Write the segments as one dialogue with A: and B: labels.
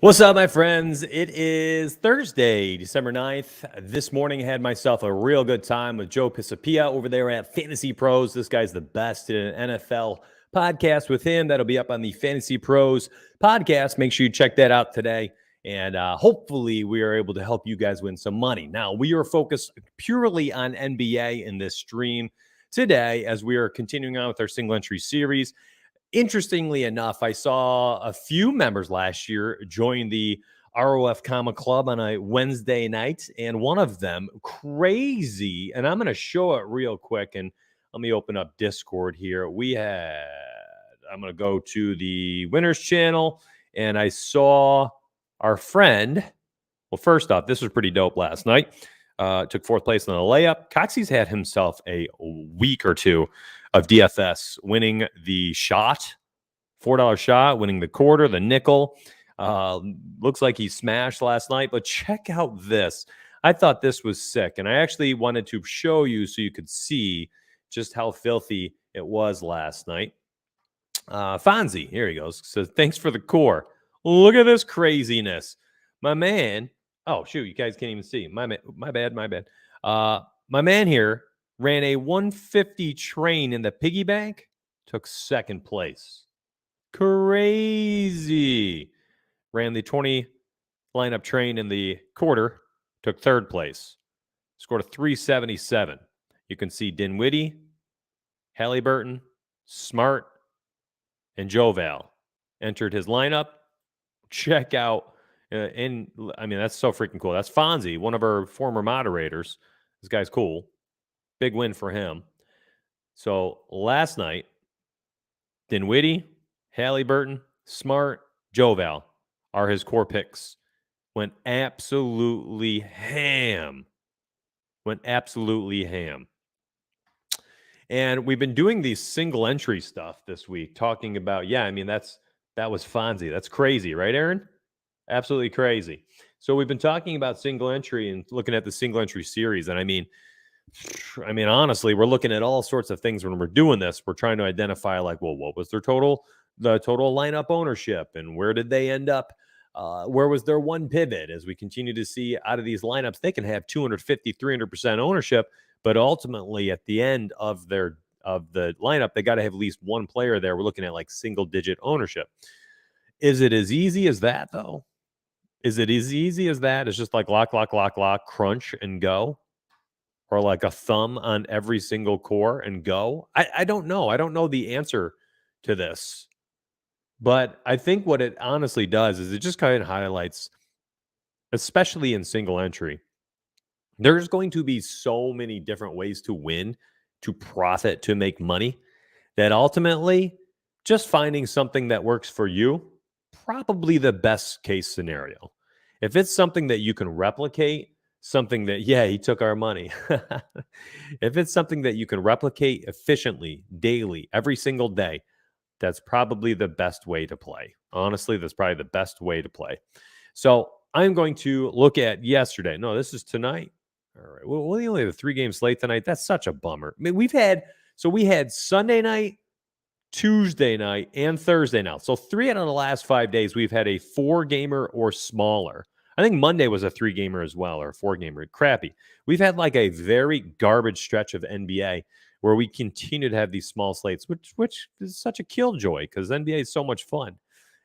A: What's up, my friends? It is Thursday, December 9th. This morning, I had myself a real good time with Joe Pisapia over there at Fantasy Pros. This guy's the best. Did an NFL podcast with him. That'll be up on the Fantasy Pros podcast. Make sure you check that out today. And hopefully, we are able to help you guys win some money. Now, we are focused purely on NBA in this stream today as we are continuing on with our single entry series. Interestingly enough, I saw a few members last year join the ROF Comma Club on a Wednesday night, and one of them, crazy, and I'm going to show it real quick, and let me open up Discord here. I'm going to go to the winners channel, and I saw our friend. Well, first off, this was pretty dope last night. Took fourth place in the layup. Coxie's had himself a week or two of DFS, winning the shot, $4 shot, winning the quarter, the nickel. Looks like he smashed last night, but check out this. I thought this was sick, and I actually wanted to show you so you could see just how filthy it was last night. Fonzie, here he goes. Says, thanks for the core. Look at this craziness. My man, oh, shoot, you guys can't even see. My bad. My man here ran a 150 train in the piggy bank, took second place. Crazy. Ran the 20 lineup train in the quarter, took third place. Scored a 377. You can see Dinwiddie, Halliburton, Smart, and Joval entered his lineup. Check out, that's so freaking cool. That's Fonzie, one of our former moderators. This guy's cool. Big win for him. So last night, Dinwiddie, Halliburton, Smart, Joval are his core picks. Went absolutely ham. And we've been doing these single entry stuff this week, talking about, that was Fonzie. That's crazy, right, Aaron? Absolutely crazy. So we've been talking about single entry and looking at the single entry series. And I mean, honestly, we're looking at all sorts of things when we're doing this. We're trying to identify, like, well, what was the total lineup ownership, and where did they end up? Where was their one pivot? As we continue to see out of these lineups, they can have 250, 300% ownership, but ultimately at the end of the lineup, they got to have at least one player there. We're looking at like single digit ownership. Is it as easy as that, though? Is it as easy as that? It's just like lock, crunch and go? Or like a thumb on every single core and go? I don't know. I don't know the answer to this. But I think what it honestly does is it just kind of highlights, especially in single entry, there's going to be so many different ways to win, to profit, to make money, that ultimately just finding something that works for you, probably the best case scenario. If it's something that you can replicate, something that, he took our money. If it's something that you can replicate efficiently, daily, every single day, that's probably the best way to play. Honestly, that's probably the best way to play. So I'm going to look at yesterday. No, this is tonight. All right. Well, we only have a 3-game slate tonight. That's such a bummer. I mean, we had Sunday night, Tuesday night, and Thursday night. So 3 out of the last 5 days, we've had a 4-gamer or smaller. I think Monday was a 3-gamer as well, or a 4-gamer. Crappy. We've had like a very garbage stretch of NBA where we continue to have these small slates, which is such a killjoy because NBA is so much fun.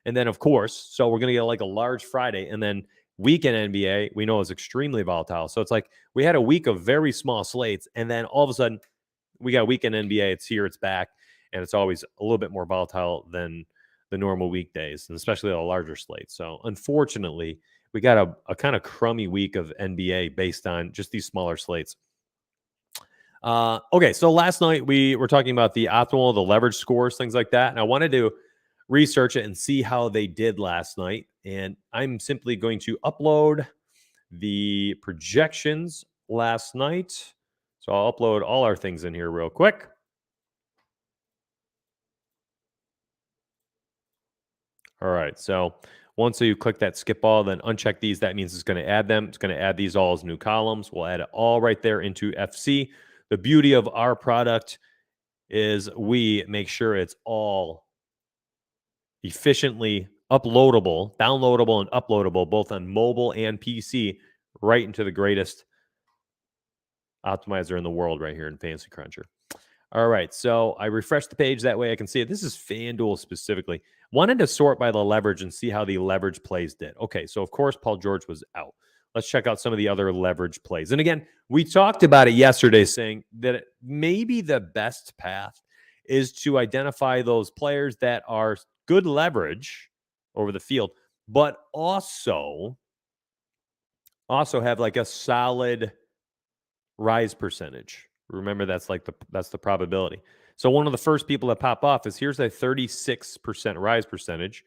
A: And then, of course, so we're going to get like a large Friday, and then weekend NBA, we know is extremely volatile. So it's like we had a week of very small slates, and then all of a sudden we got weekend NBA. It's here, it's back, and it's always a little bit more volatile than the normal weekdays, and especially a larger slate. So unfortunately, we got a kind of crummy week of NBA based on just these smaller slates. Okay, so last night we were talking about the optimal, the leverage scores, things like that, and I wanted to research it and see how they did last night. And I'm simply going to upload the projections last night. So I'll upload all our things in here real quick. All right, so once you click that skip all, then uncheck these. That means it's going to add them. It's going to add these all as new columns. We'll add it all right there into FC. The beauty of our product is we make sure it's all efficiently uploadable, downloadable, and uploadable, both on mobile and PC, right into the greatest optimizer in the world right here in Fantasy Cruncher. All right, so I refreshed the page. That way I can see it. This is FanDuel specifically. Wanted to sort by the leverage and see how the leverage plays did. Okay, so of course Paul George was out. Let's check out some of the other leverage plays. And again, we talked about it yesterday, saying that maybe the best path is to identify those players that are good leverage over the field, but also have like a solid rise percentage. Remember, that's the probability. So one of the first people that pop off is here's a 36% rise percentage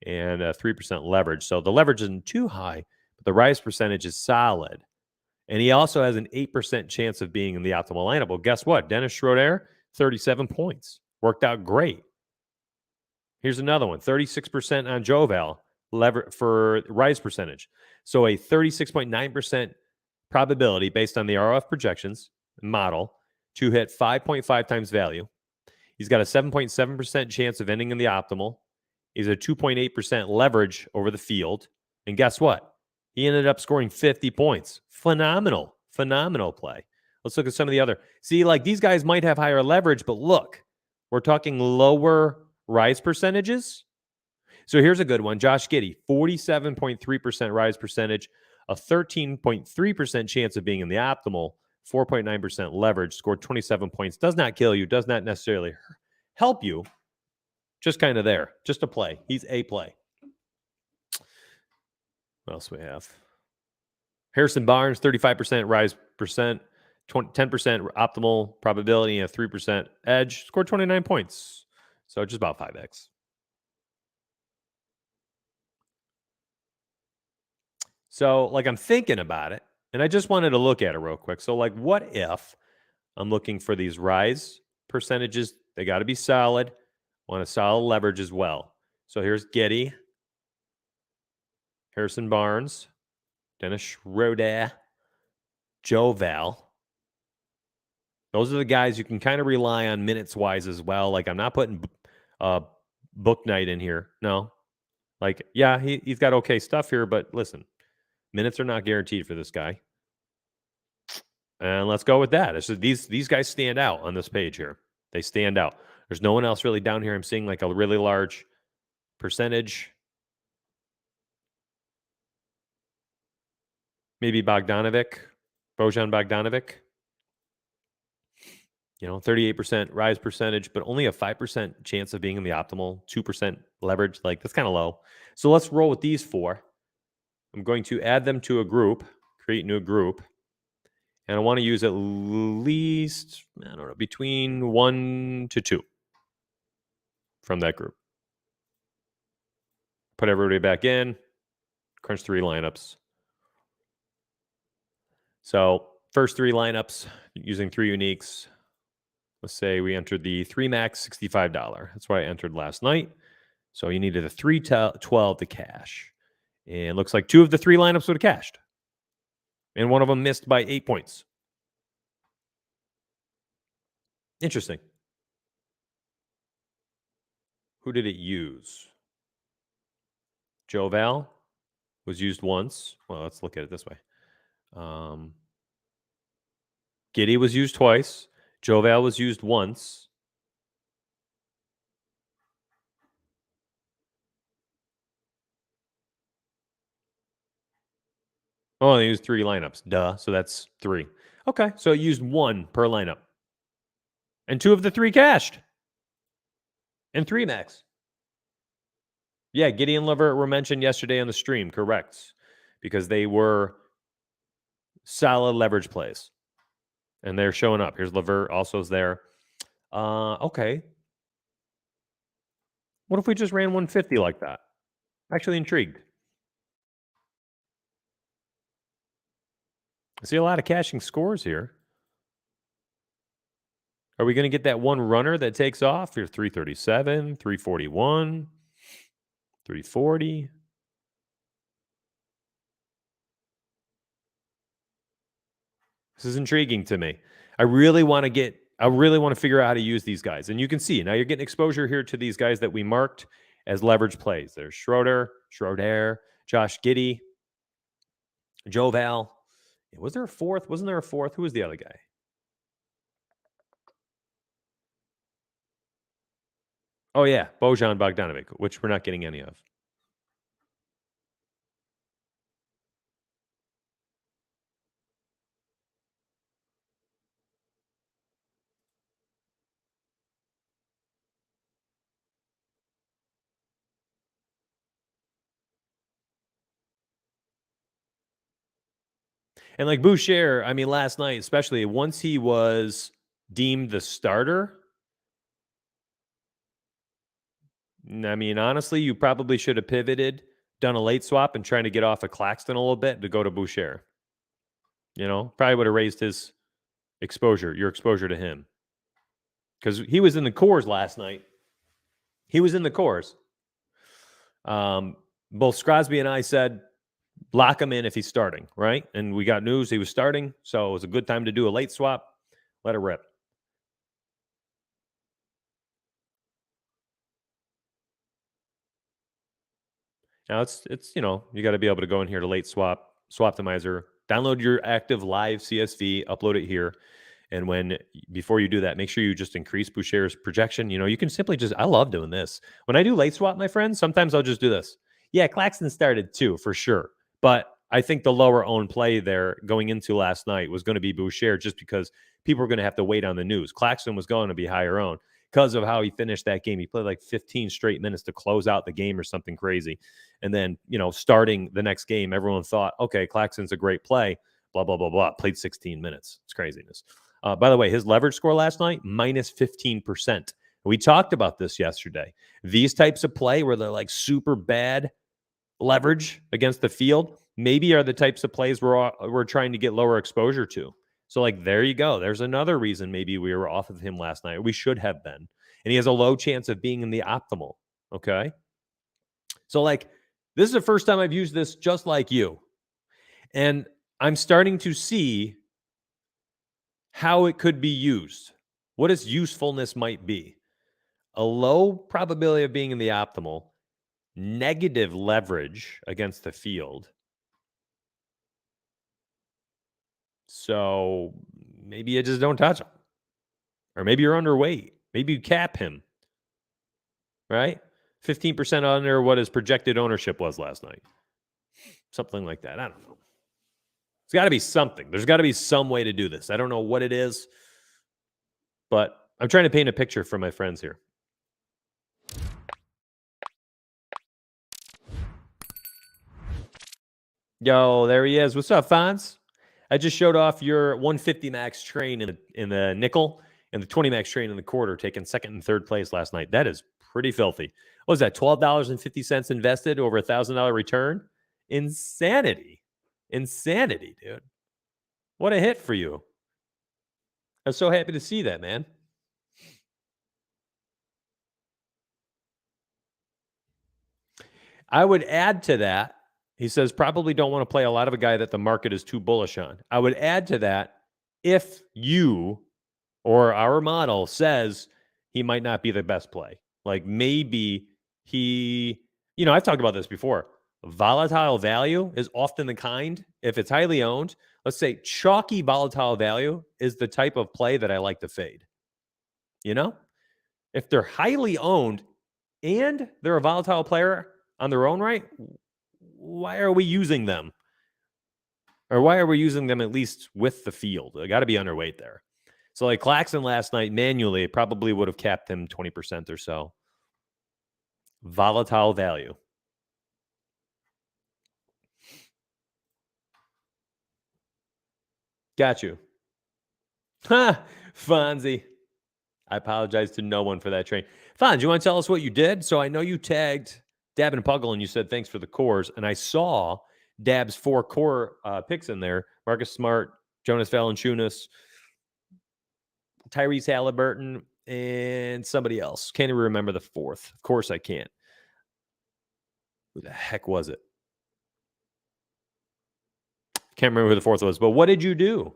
A: and a 3% leverage. So the leverage isn't too high, but the rise percentage is solid. And he also has an 8% chance of being in the optimal lineup. Well, guess what? Dennis Schroeder, 37 points. Worked out great. Here's another one, 36% on Joval for rise percentage. So a 36.9% probability based on the ROF projections model to hit 5.5 times value. He's got a 7.7% chance of ending in the optimal. He's a 2.8% leverage over the field. And guess what? He ended up scoring 50 points. Phenomenal play. Let's look at some of the other. See, like these guys might have higher leverage, but look, we're talking lower rise percentages. So here's a good one. Josh Giddy, 47.3% rise percentage, a 13.3% chance of being in the optimal, 4.9% leverage, scored 27 points. Does not kill you, does not necessarily help you. Just kind of there. Just a play. He's a play. What else we have? Harrison Barnes, 35% rise percent, 10% optimal probability, and a 3% edge. Scored 29 points. So just about 5x. So, like, I'm thinking about it, and I just wanted to look at it real quick. So, like, what if I'm looking for these rise percentages? They got to be solid. Want a solid leverage as well. So here's Giddy, Harrison Barnes, Dennis Schroeder, Joval. Those are the guys you can kind of rely on minutes-wise as well. Like, I'm not putting Book Night in here. No. Like, yeah, he's got okay stuff here, but listen, minutes are not guaranteed for this guy. And let's go with that. These guys stand out on this page here. They stand out. There's no one else really down here. I'm seeing like a really large percentage. Maybe Bojan Bogdanovic. 38% rise percentage, but only a 5% chance of being in the optimal, 2% leverage. Like, that's kind of low. So let's roll with these four. I'm going to add them to a group, create new group. And I want to use at least, between 1 to 2 from that group. Put everybody back in, crunch 3 lineups. So first 3 lineups using 3 uniques. Let's say we entered the 3 max $65. That's what I entered last night. So you needed a 312 to cash. And looks like 2 of the 3 lineups would have cashed. And one of them missed by 8 points. Interesting. Who did it use? Joval was used once. Well, let's look at it this way. Giddy was used twice. Joval was used once. Oh, they used 3 lineups. Duh. So that's 3. Okay. So it used 1 per lineup. And 2 of the 3 cashed. And 3 max. Yeah, Giddy and Levert were mentioned yesterday on the stream. Correct. Because they were solid leverage plays. And they're showing up. Here's Levert, also is there. Okay. What if we just ran 150 like that? Actually intrigued. I see a lot of cashing scores here. Are we going to get that one runner that takes off? You're 337, 341, 340. This is intriguing to me. I really want to figure out how to use these guys. And you can see now you're getting exposure here to these guys that we marked as leverage plays. There's Schroeder, Josh Giddy, Joval. Was there a fourth? Wasn't there a fourth? Who was the other guy? Oh, yeah, Bojan Bogdanovic, which we're not getting any of. And like Boucher, I mean, last night, especially once he was deemed the starter, I mean, honestly, you probably should have pivoted, done a late swap, and trying to get off of Claxton a little bit to go to Boucher. Probably would have raised his exposure, your exposure to him. Because he was in the cores last night. He was in the cores. Both Scrosby and I said, lock him in if he's starting, right? And we got news he was starting, so it was a good time to do a late swap. Let it rip. Now it's you got to be able to go in here to late swap, Swaptimizer, download your active live CSV, upload it here. And before you do that, make sure you just increase Boucher's projection. You can simply I love doing this. When I do late swap, my friends, sometimes I'll just do this. Yeah, Claxton started too, for sure. But I think the lower owned play there going into last night was going to be Boucher just because people were going to have to wait on the news. Claxton was going to be higher owned because of how he finished that game. He played like 15 straight minutes to close out the game or something crazy. And then, starting the next game, everyone thought, okay, Claxton's a great play, blah, blah, blah, blah. Played 16 minutes. It's craziness. By the way, his leverage score last night, minus 15%. We talked about this yesterday. These types of play where they're like super bad leverage against the field, maybe are the types of plays we're trying to get lower exposure to. So there you go. There's another reason maybe we were off of him last night. We should have been. And he has a low chance of being in the optimal. Okay. So this is the first time I've used this just like you. And I'm starting to see how it could be used, what its usefulness might be. A low probability of being in the optimal, negative leverage against the field. So maybe you just don't touch him. Or maybe you're underweight. Maybe you cap him. Right? 15% under what his projected ownership was last night. Something like that. I don't know. It's got to be something. There's got to be some way to do this. I don't know what it is, but I'm trying to paint a picture for my friends here. Yo, there he is. What's up, Fonz? I just showed off your 150 max train in the nickel and the 20 max train in the quarter, taking second and third place last night. That is pretty filthy. What was that? $12.50 invested, over $1,000 return? Insanity, dude. What a hit for you. I'm so happy to see that, man. I would add to that. He says, probably don't want to play a lot of a guy that the market is too bullish on. I would add to that, if you or our model says he might not be the best play. Maybe he, I've talked about this before. Volatile value is often the kind, if it's highly owned, let's say chalky volatile value is the type of play that I like to fade. If they're highly owned and they're a volatile player on their own right, why are we using them? Or why are we using them at least with the field? They got to be underweight there. So Claxton last night, manually, probably would have capped him 20% or so. Volatile value. Got you. Ha! Fonzie. I apologize to no one for that train. Fonz, you want to tell us what you did? So I know you tagged Dab and Puggle and you said thanks for the cores. And I saw Dab's 4 core picks in there. Marcus Smart, Jonas Valanciunas, Tyrese Halliburton, and somebody else. Can't even remember the fourth. Of course I can't. Who the heck was it? Can't remember who the fourth was, but what did you do?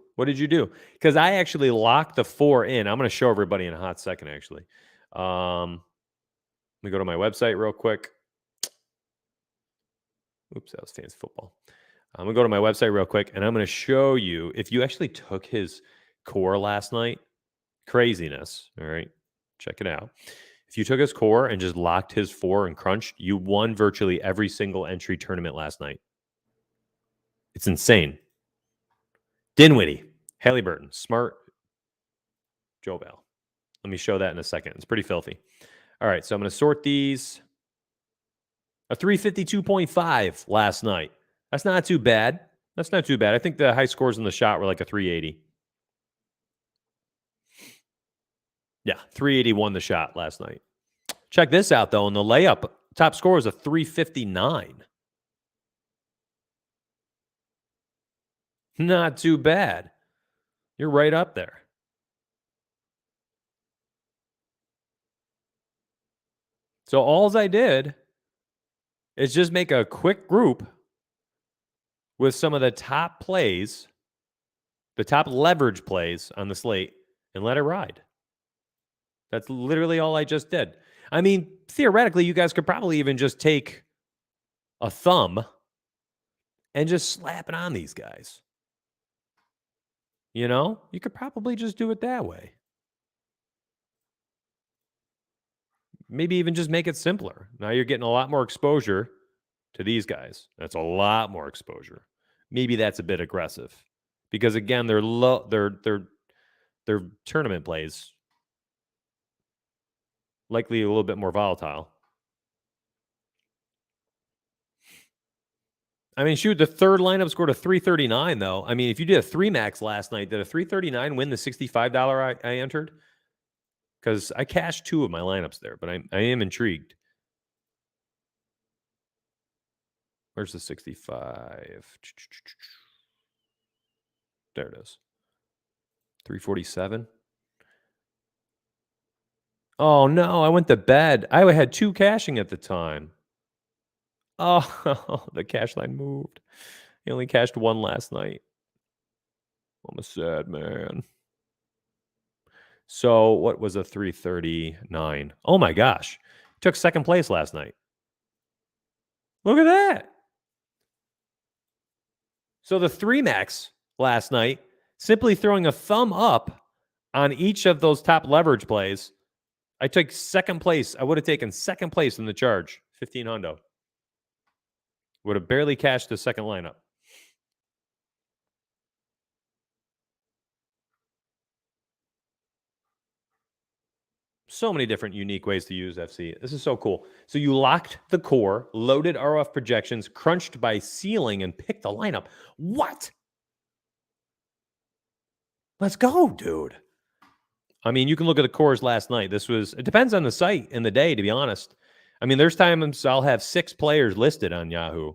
A: Because I actually locked the 4 in. I'm going to show everybody in a hot second, actually. me go to my website real quick. Oops, that was fantasy football. I'm going to go to my website real quick, and I'm going to show you if you actually took his core last night. Craziness. All right. Check it out. If you took his core and just locked his 4 and crunched, you won virtually every single entry tournament last night. It's insane. Dinwiddie, Halliburton, Smart, Joe Bell. Let me show that in a second. It's pretty filthy. All right, so I'm going to sort these. A 352.5 last night. That's not too bad. That's not too bad. I think the high scores in the shot were like a 380. Yeah, 380 won the shot last night. Check this out, though. In the layup, top score is a 359. Not too bad. You're right up there. So all I did is just make a quick group with some of the top plays, the top leverage plays on the slate, and let it ride. That's literally all I just did. I mean, theoretically, you guys could probably even just take a thumb and just slap it on these guys. You know, you could probably just do it that way. Maybe even just make it simpler. Now you're getting a lot more exposure to these guys. That's a lot more exposure. Maybe that's a bit aggressive because again, they're low. Their tournament plays likely a little bit more volatile. I mean, shoot, the third lineup scored a 339, though. I mean, if you did a 3 max last night, did a 339 win the $65 I entered? Because I cashed 2 of my lineups there, but I am intrigued. Where's the 65? There it is. 347. Oh, no, I went to bed. I had 2 cashing at the time. Oh, the cash line moved. He only cashed 1 last night. I'm a sad man. So what was a 339? Oh, my gosh. He took second place last night. Look at that. So the 3 max last night, simply throwing a thumb up on each of those top leverage plays, I took second place. I would have taken second place in the charge, 15 hundo. Would have barely cashed the second lineup. So many different unique ways to use FC. This is so cool. So you locked the core, loaded ROF projections, crunched by ceiling, and picked the lineup. What? Let's go, dude. I mean, you can look at the cores last night. It depends on the site and the day, to be honest. I mean, there's times I'll have 6 players listed on Yahoo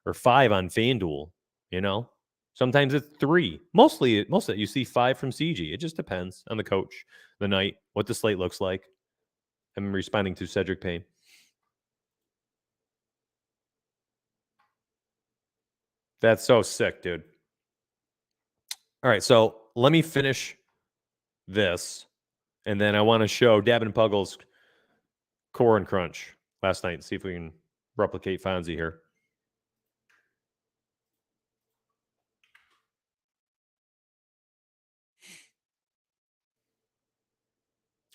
A: or 5 on FanDuel, you know? Sometimes it's 3. Mostly you see 5 from CG. It just depends on the coach, the night, what the slate looks like. I'm responding to Cedric Payne. That's so sick, dude. All right, so let me finish this, and then I want to show Dab and Puggle's core and crunch last night and see if we can replicate Fonzie here.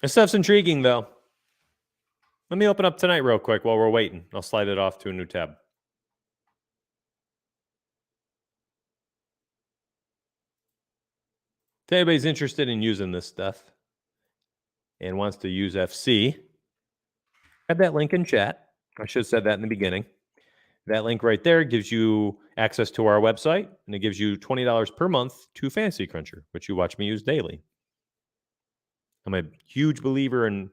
A: This stuff's intriguing, though. Let me open up tonight real quick while we're waiting. I'll slide it off to a new tab. If anybody's interested in using this stuff and wants to use FC, have that link in chat. I should have said that in the beginning. That link right there gives you access to our website, and it gives you $20 per month to Fantasy Cruncher, which you watch me use daily. I'm a huge believer in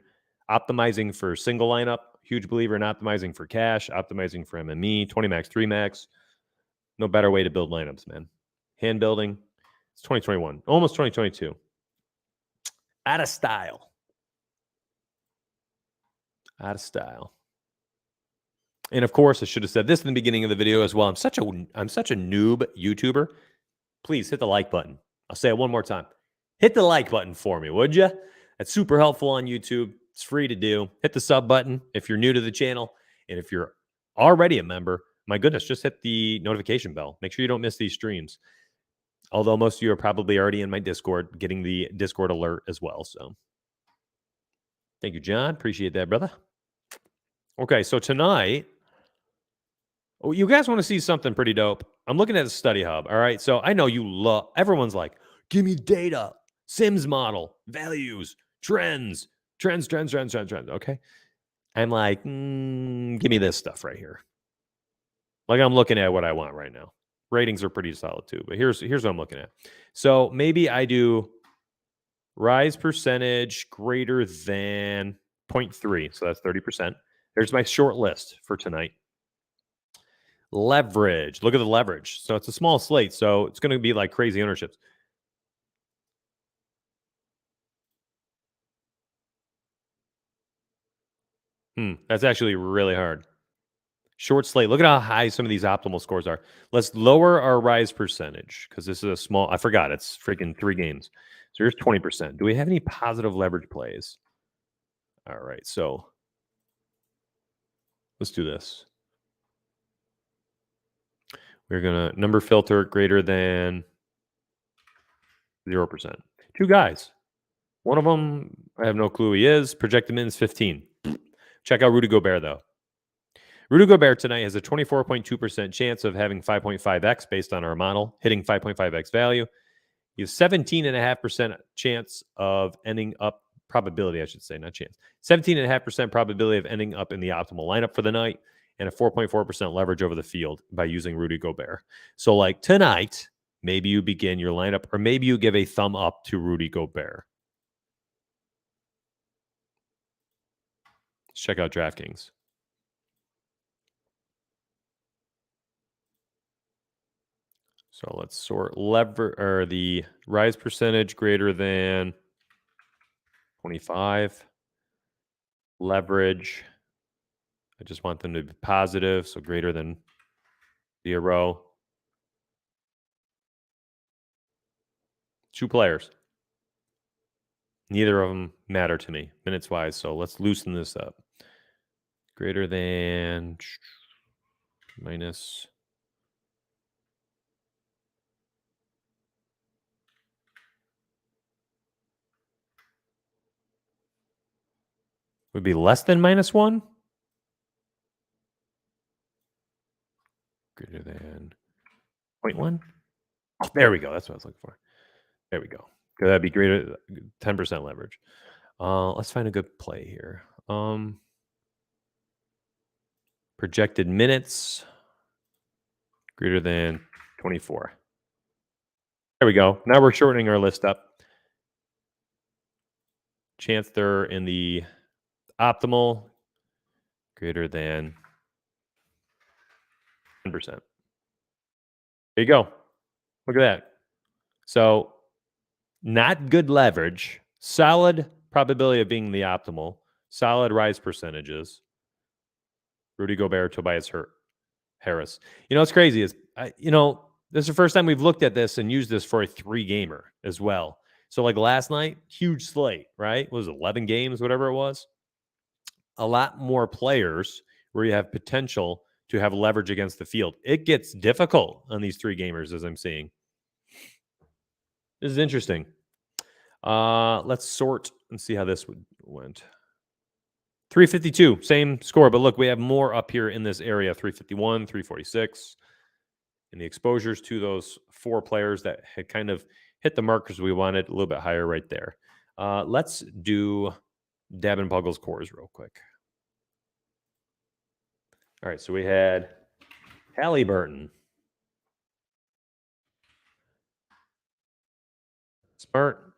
A: optimizing for single lineup, huge believer in optimizing for cash, optimizing for MME, 20 max, 3 max. No better way to build lineups, man. Hand building. It's 2021, almost 2022. Out of style. Out of style. And of course, I should have said this in the beginning of the video as well. I'm such a noob YouTuber. Please hit the like button. I'll say it one more time. Hit the like button for me, would you? That's super helpful on YouTube. It's free to do. Hit the sub button if you're new to the channel. And if you're already a member, my goodness, just hit the notification bell. Make sure you don't miss these streams. Although most of you are probably already in my Discord, getting the Discord alert as well. So thank you, John. Appreciate that, brother. Okay, so tonight, you guys want to see something pretty dope? I'm looking at the study hub. All right, so I know you love, everyone's like, give me data, Sims model, values, trends. Okay. I'm like, give me this stuff right here. Like I'm looking at what I want right now. Ratings are pretty solid too, but here's what I'm looking at. So maybe I do rise percentage greater than 0.3. So that's 30%. There's my short list for tonight. Leverage. Look at the leverage. So it's a small slate. So it's going to be like crazy ownerships. That's actually really hard. Short slate. Look at how high some of these optimal scores are. Let's lower our rise percentage because this is a small. I forgot. It's freaking 3 games. So here's 20%. Do we have any positive leverage plays? All right. So let's do this. We're going to number filter greater than 0%. 2 guys. One of them, I have no clue who he is. Projected min is 15. Check out Rudy Gobert, though. Rudy Gobert tonight has a 24.2% chance of having 5.5x based on our model, hitting 5.5x value. He has 17.5% chance of ending up, probability, I should say, not chance. 17.5% probability of ending up in the optimal lineup for the night, and a 4.4% leverage over the field by using Rudy Gobert. So, like tonight, maybe you begin your lineup, or maybe you give a thumb up to Rudy Gobert. Let's check out Draftkings. So let's sort the rise percentage greater than 25. Leverage. I just want them to be positive, so greater than 0. 2 players. Neither of them matter to me minutes wise, so let's loosen this up. Greater than minus. Would be less than -1? Greater than 0.1? Oh, there we go. That's what I was looking for. There we go. That'd be greater 10% leverage. Let's find a good play here. Projected minutes greater than 24. There we go. Now we're shortening our list up. Chance they're in the optimal greater than 10%. There you go. Look at that. So not good leverage, solid probability of being the optimal, solid rise percentages. Rudy Gobert, Tobias Harris. You know, what's crazy is, this is the first time we've looked at this and used this for a 3-gamer as well. So like last night, huge slate, right? What was it, 11 games, whatever it was? A lot more players where you have potential to have leverage against the field. It gets difficult on these 3 gamers, as I'm seeing. This is interesting. Let's sort and see how this went. 352, same score, but look, we have more up here in this area, 351, 346. And the exposures to those 4 players that had kind of hit the markers we wanted a little bit higher right there. Let's do Dab and Puggles cores real quick. All right, so we had Halliburton, Smart,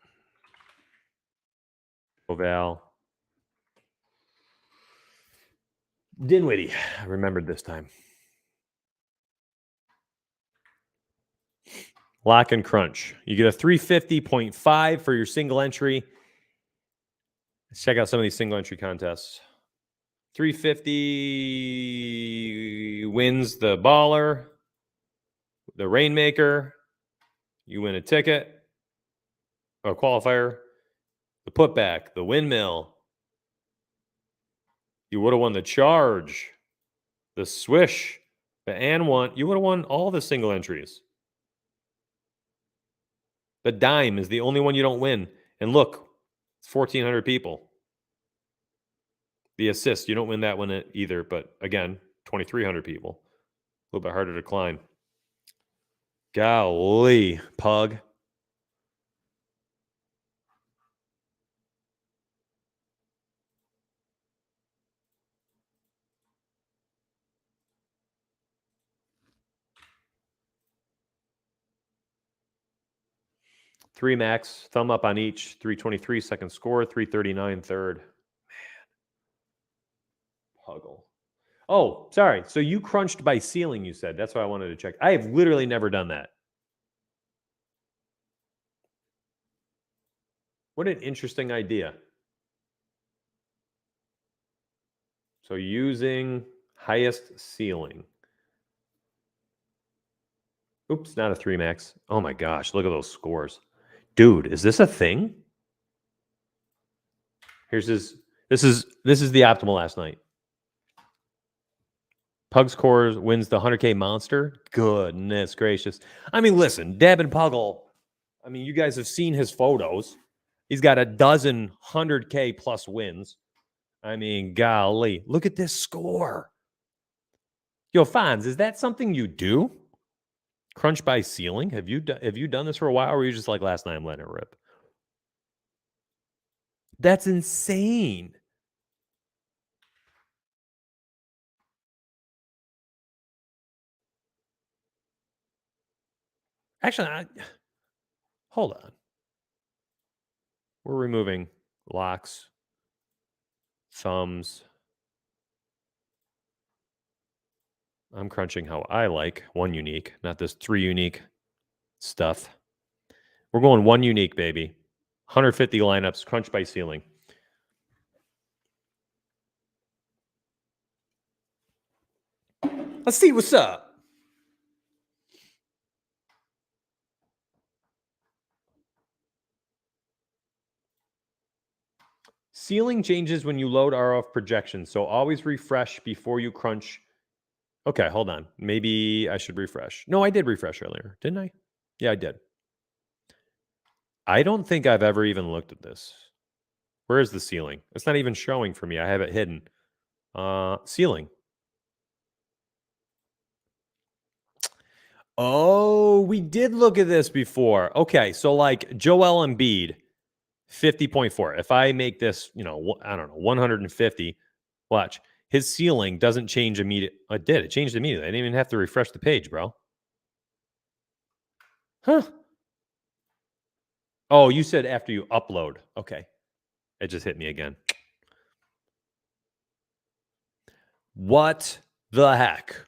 A: Oval, Dinwiddie. I remembered this time. Lock and crunch. You get a 350.5 for your single entry. Let's check out some of these single entry contests. 350 wins the baller, the rainmaker. You win a ticket, a qualifier, the putback, the windmill, You would have won the charge, the swish, the and one. You would have won all the single entries. The dime is the only one you don't win. And look, it's 1,400 people. The assist, you don't win that one either. But again, 2,300 people. A little bit harder to climb. Golly, pug. Three max, thumb up on each. 323 second score, 339 third. Man. Puggle. Oh, sorry. So you crunched by ceiling, you said. That's what I wanted to check. I have literally never done that. What an interesting idea. So using highest ceiling. Oops, not a 3 max. Oh my gosh, look at those scores. Dude, is this a thing? Here's his this is the optimal last night. Pug scores wins the 100K monster. Goodness gracious. I mean, listen, Devin Puggle. I mean, you guys have seen his photos. He's got a dozen 100K plus wins. I mean, golly, look at this score. Yo, Fonz, is that something you do? Crunch by ceiling? Have you done this for a while, or were you just like last night I'm letting it rip? That's insane. Actually, hold on. We're removing locks, thumbs. I'm crunching how I like. One unique, not this 3 unique stuff. We're going 1 unique, baby. 150 lineups, crunch by ceiling. Let's see what's up. Ceiling changes when you load RF projections, so always refresh before you crunch. Okay, hold on. Maybe I should refresh. No, I did refresh earlier, didn't I? Yeah, I did. I don't think I've ever even looked at this. Where is the ceiling? It's not even showing for me. I have it hidden. Ceiling. Oh, we did look at this before. Okay, so like Joel Embiid, 50.4. If I make this, I don't know, 150, watch. His ceiling doesn't change immediately. It did. It changed immediately. I didn't even have to refresh the page, bro. Huh. Oh, you said after you upload. Okay. It just hit me again. What the heck?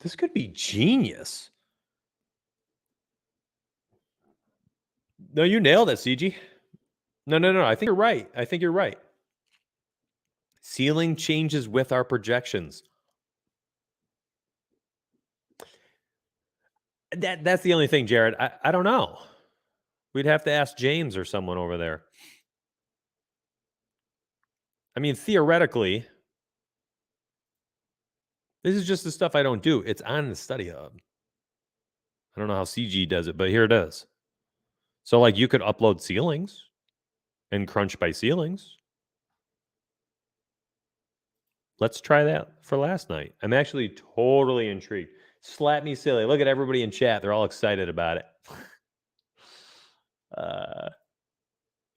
A: This could be genius. No, you nailed it, CG. No. I think you're right. Ceiling changes with our projections. That's the only thing, Jared. I don't know. We'd have to ask James or someone over there. I mean, theoretically, this is just the stuff I don't do. It's on the study hub. I don't know how CG does it, but here it is. So, like, you could upload ceilings and crunch by ceilings. Let's try that for last night. I'm actually totally intrigued. Slap me silly. Look at everybody in chat. They're all excited about it.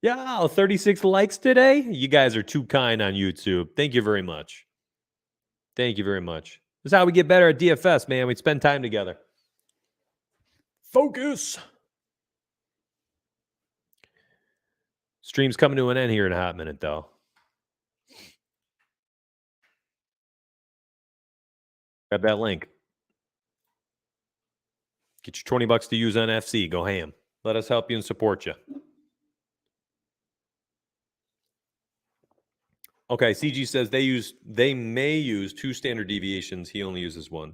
A: Yeah, 36 likes today. You guys are too kind on YouTube. Thank you very much. Thank you very much. This is how we get better at DFS, man. We spend time together. Focus. Stream's coming to an end here in a hot minute, though. Grab that link. Get your $20 to use on FC. Go ham. Let us help you and support you. Okay, CG says they may use 2 standard deviations. He only uses 1.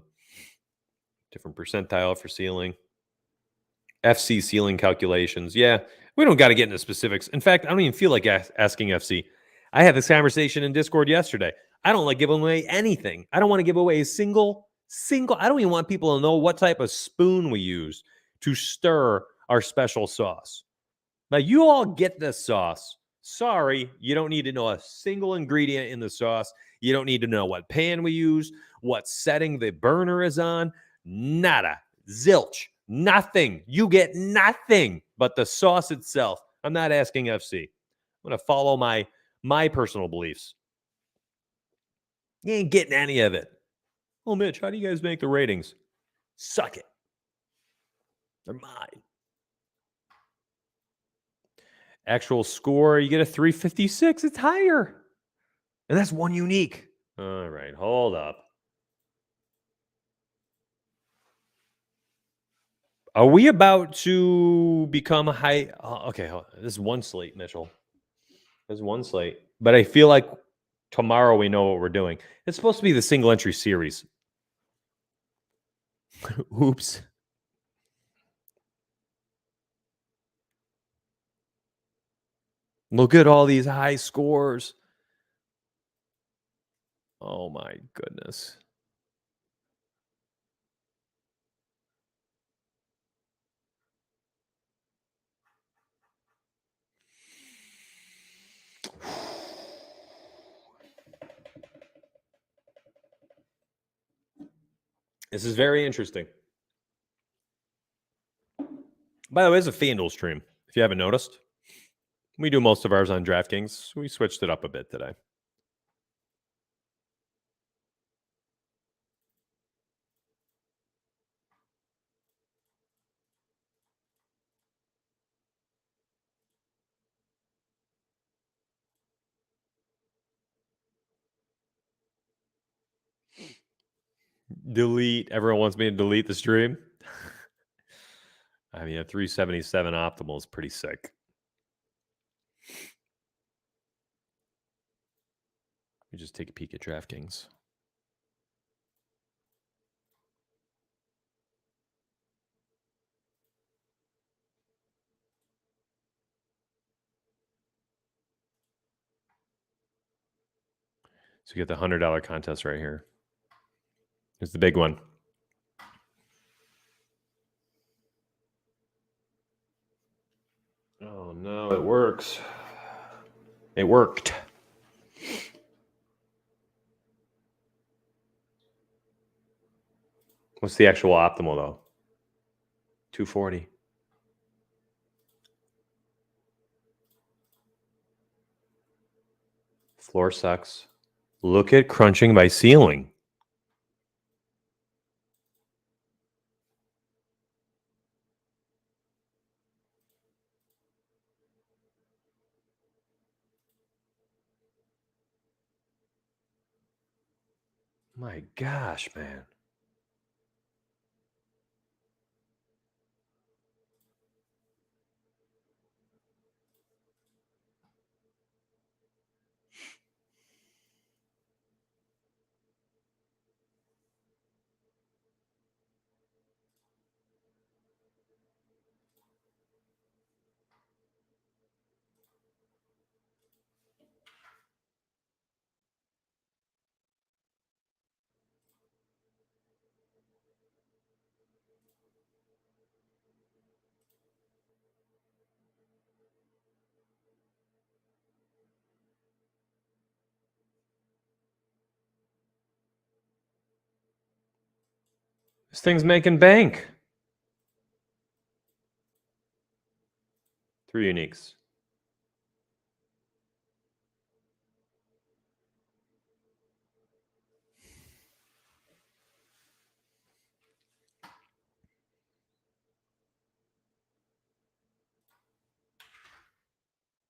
A: Different percentile for ceiling. FC ceiling calculations. Yeah, we don't got to get into specifics. In fact, I don't even feel like asking FC. I had this conversation in Discord yesterday. I don't like giving away anything. I don't want to give away a single. I don't even want people to know what type of spoon we use to stir our special sauce. Now, you all get this sauce. Sorry, you don't need to know a single ingredient in the sauce. You don't need to know what pan we use, what setting the burner is on. Nada. Zilch. Nothing. You get nothing but the sauce itself. I'm not asking FC. I'm going to follow my personal beliefs. You ain't getting any of it. Oh, Mitch, how do you guys make the ratings? Suck it. They're mine. Actual score, you get a 356. It's higher. And that's 1 unique. All right, hold up. Are we about to become a high? Okay, this is 1 slate, Mitchell. This is 1 slate. But I feel like tomorrow we know what we're doing. It's supposed to be the single entry series. Oops. Look at all these high scores. Oh my goodness. This is very interesting. By the way, it's a Fanduel stream, if you haven't noticed. We do most of ours on Draftkings. We switched it up a bit today. Delete. Everyone wants me to delete the stream. I mean, a 377 optimal is pretty sick. We just take a peek at DraftKings. So you get the $100 contest right here. Here's the big one. Oh no, it works. It worked. What's the actual optimal though? 240. Floor sucks. Look at crunching by ceiling. My gosh, man. This thing's making bank. 3 uniques.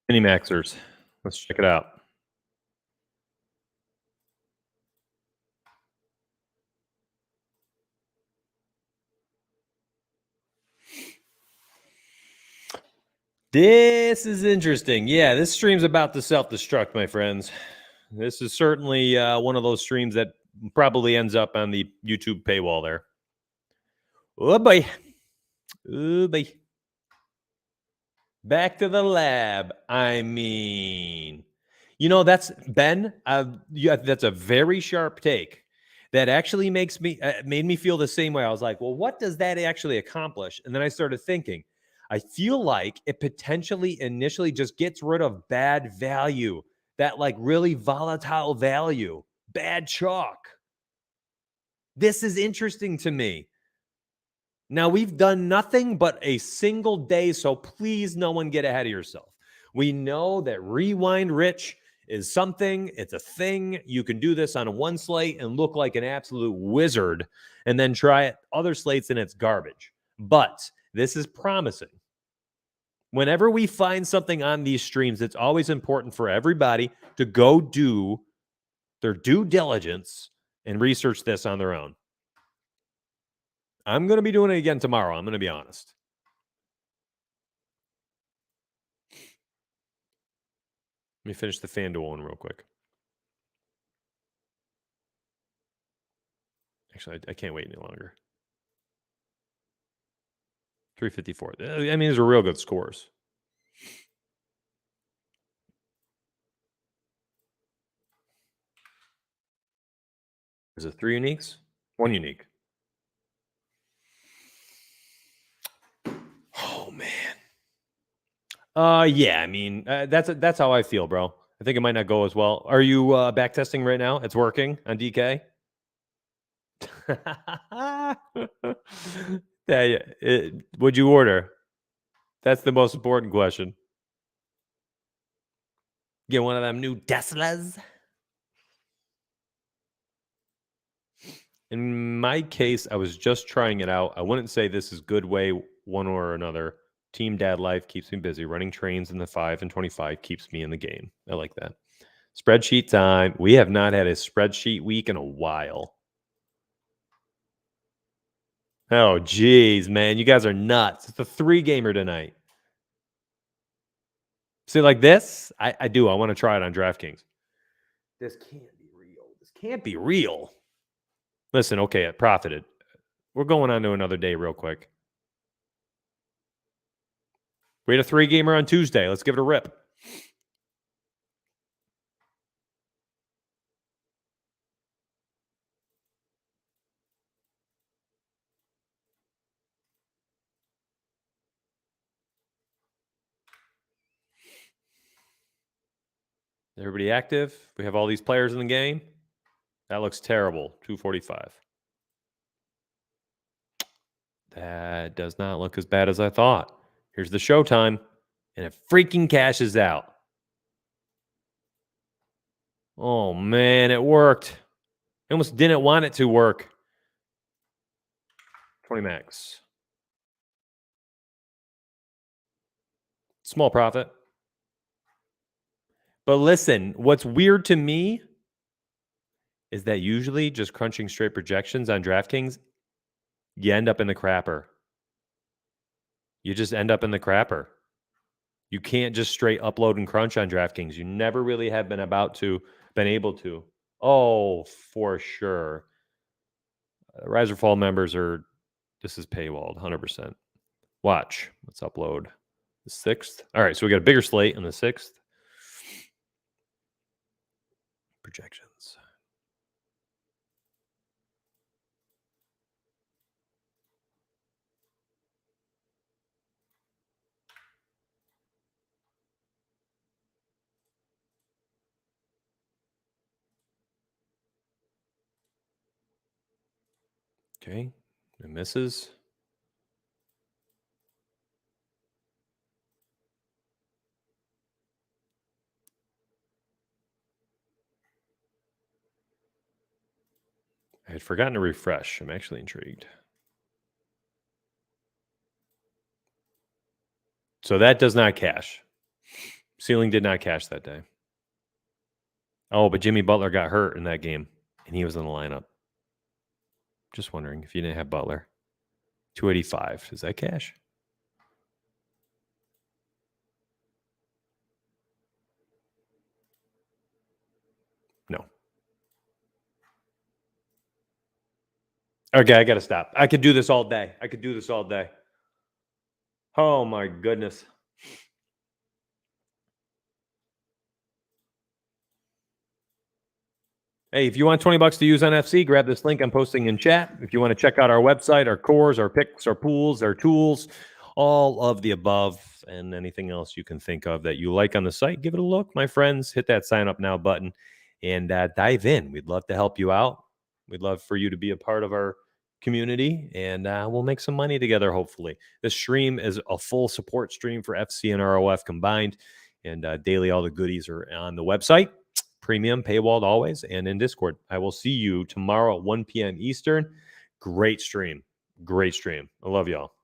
A: Mini maxers. Let's check it out. This is interesting. Yeah, this stream's about to self-destruct, my friends. This is certainly one of those streams that probably ends up on the YouTube paywall there. Oh boy. Oh boy. Back to the lab. I mean, that's Ben. Yeah, that's a very sharp take. That actually made me feel the same way. I was like, well, what does that actually accomplish? And then I started thinking, I feel like it potentially initially just gets rid of bad value, that like really volatile value, bad chalk. This is interesting to me. Now, we've done nothing but a single day, so please, no one get ahead of yourself. We know that Rewind Rich is something, it's a thing. You can do this on one slate and look like an absolute wizard, and then try it other slates and it's garbage. But this is promising. Whenever we find something on these streams, it's always important for everybody to go do their due diligence and research this on their own. I'm going to be doing it again tomorrow. I'm going to be honest. Let me finish the Fanduel one real quick. Actually, I can't wait any longer. 354. I mean, these are real good scores. Is it 3 uniques? 1 unique. Oh man. Yeah. I mean, that's how I feel, bro. I think it might not go as well. Are you back testing right now? It's working on DK. Yeah. Would you order? That's the most important question. Get one of them new Teslas. In my case, I was just trying it out. I wouldn't say this is good way one or another. Team Dad Life keeps me busy. Running trains in the 5 and 25 keeps me in the game. I like that. Spreadsheet time. We have not had a spreadsheet week in a while. Oh, geez, man. You guys are nuts. It's a 3-gamer tonight. See, like this? I do. I want to try it on Draftkings. This can't be real. This can't be real. Listen, okay, it profited. We're going on to another day real quick. We had a 3-gamer on Tuesday. Let's give it a rip. Everybody active? We have all these players in the game. That looks terrible. 245. That does not look as bad as I thought. Here's the showtime, and it freaking cashes out. Oh, man, it worked. I almost didn't want it to work. 20 max. Small profit. But listen, what's weird to me is that usually just crunching straight projections on DraftKings, you end up in the crapper. You just end up in the crapper. You can't just straight upload and crunch on DraftKings. You never really have been able to. Oh, for sure. Rise or Fall members this is paywalled, 100%. Watch. Let's upload the 6th. All right, so we got a bigger slate on the 6th. Projections. Okay, it misses. I had forgotten to refresh. I'm actually intrigued. So that does not cash. Ceiling did not cash that day. Oh, but Jimmy Butler got hurt in that game, and he was in the lineup. Just wondering if you didn't have Butler. 285. Does that cash? Okay, I got to stop. I could do this all day. I could do this all day. Oh my goodness. Hey, if you want 20 bucks to use on FC, grab this link I'm posting in chat. If you want to check out our website, our cores, our picks, our pools, our tools, all of the above, and anything else you can think of that you like on the site, give it a look, my friends. Hit that sign up now button and dive in. We'd love to help you out. We'd love for you to be a part of our community, and we'll make some money together, hopefully. This stream is a full support stream for FC and ROF combined, and daily all the goodies are on the website. Premium, paywalled always, and in Discord. I will see you tomorrow at 1 p.m. Eastern. Great stream. Great stream. I love y'all.